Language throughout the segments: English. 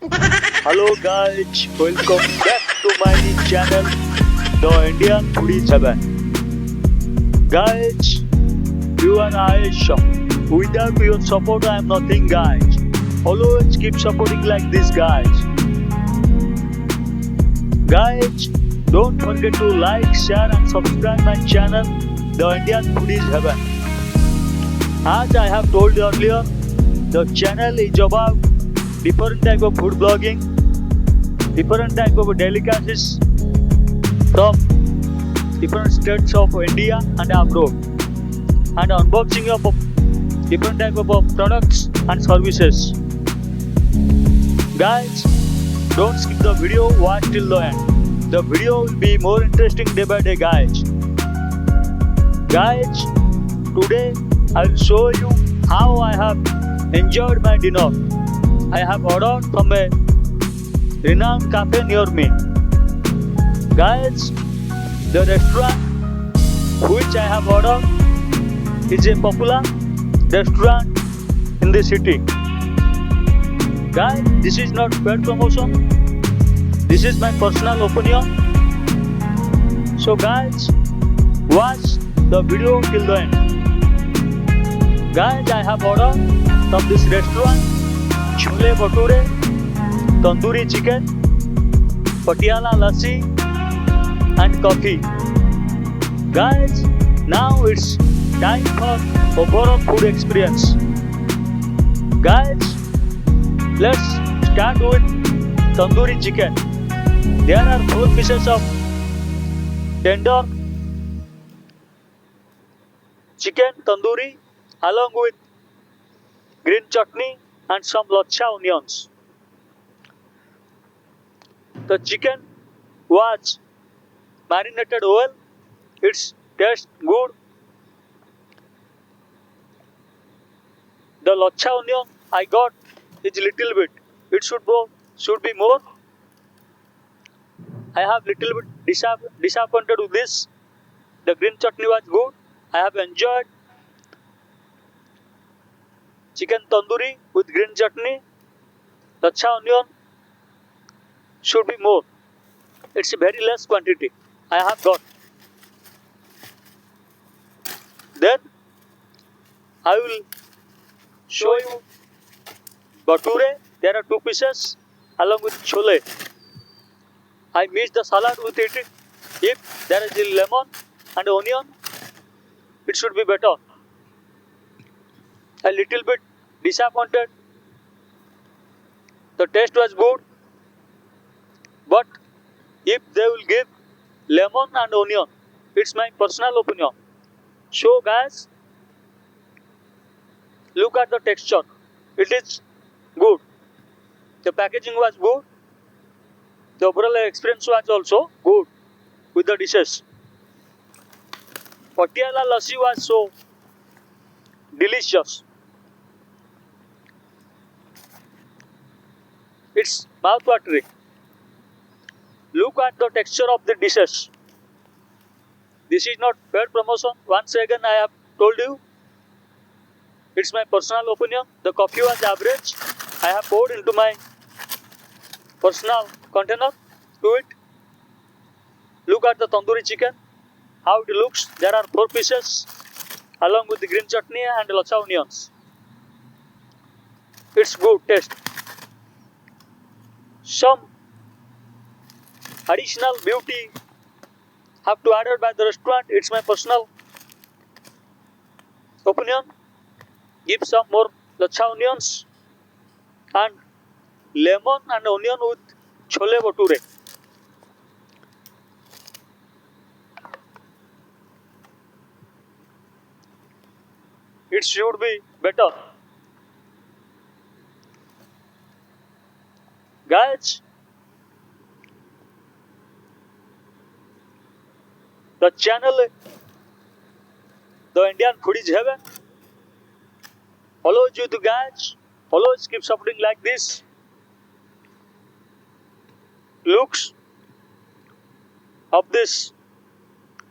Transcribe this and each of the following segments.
Hello guys, welcome back to my channel, The Indian Foodies Heaven. Guys, you and I shop. Without your support, I am nothing, guys. Always keep supporting like this, guys. Guys, don't forget to like, share, and subscribe my channel, The Indian Foodies Heaven. As I have told you earlier, the channel is about different type of food blogging, different type of delicacies from different states of India and abroad, and unboxing of different type of products and services. Guys, don't skip the video, watch till the end. The video will be more interesting day by day, guys. Guys, today I will show you how I have enjoyed my dinner. I have ordered from a renowned cafe near me. Guys, the restaurant which I have ordered is a popular restaurant in the city. Guys, this is not paid promotion. This is my personal opinion. So guys, watch the video till the end. Guys, I have ordered from this restaurant chhole vature, tandoori chicken, patiala lassi and coffee. Guys, now it's time for overall food experience. Guys, let's start with tandoori chicken. There are 4 pieces of tender chicken tandoori along with green chutney and some lassi onions. The chicken was marinated well. Its taste good. The lassi onion I got is little bit. It should be more. I have little bit disappointed with this. The green chutney was good. I have enjoyed chicken tandoori with green chutney. Lassi onion should be more. It's a very less quantity I have got. Then I will show you vature. There are 2 pieces along with chhole. I mix the salad with it. If there is a lemon and onion, it should be better. A little bit disappointed. The taste was good, but if they will give lemon and onion, it's my personal opinion. So guys, look at the texture. It is good. The packaging was good. The overall experience was also good with the dishes. Patiala lassi was so delicious. It's mouth-watering. Look at the texture of the dishes. This is not paid promotion. Once again, I have told you. It's my personal opinion. The coffee was average. I have poured into my personal container to it. Look at the tandoori chicken. How it looks. There are 4 pieces along with the green chutney and lassi onions. It's good taste. Some additional beauty have to added by the restaurant. It's my personal opinion. Give some more lassi onions and lemon and onion with chhole vature. It should be better. Guys, the channel, The Indian Foodies Heaven, follows you to guys. Always keep supporting like this. Looks of this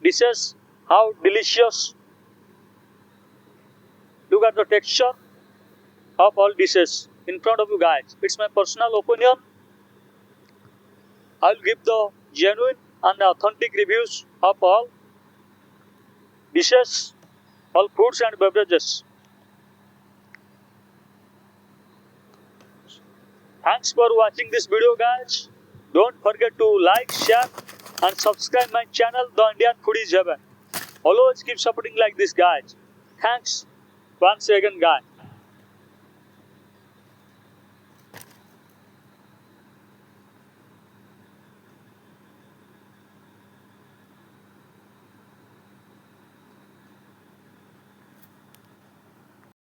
dishes, how delicious. Look at the texture of all dishes. in front of you guys. It's my personal opinion. I'll give the genuine and authentic reviews of all dishes, all foods and beverages. Thanks for watching this video, guys. Don't forget to like, share and subscribe my channel, The Indian Foodies Heaven. Always keep supporting like this, guys. Thanks once again, guys.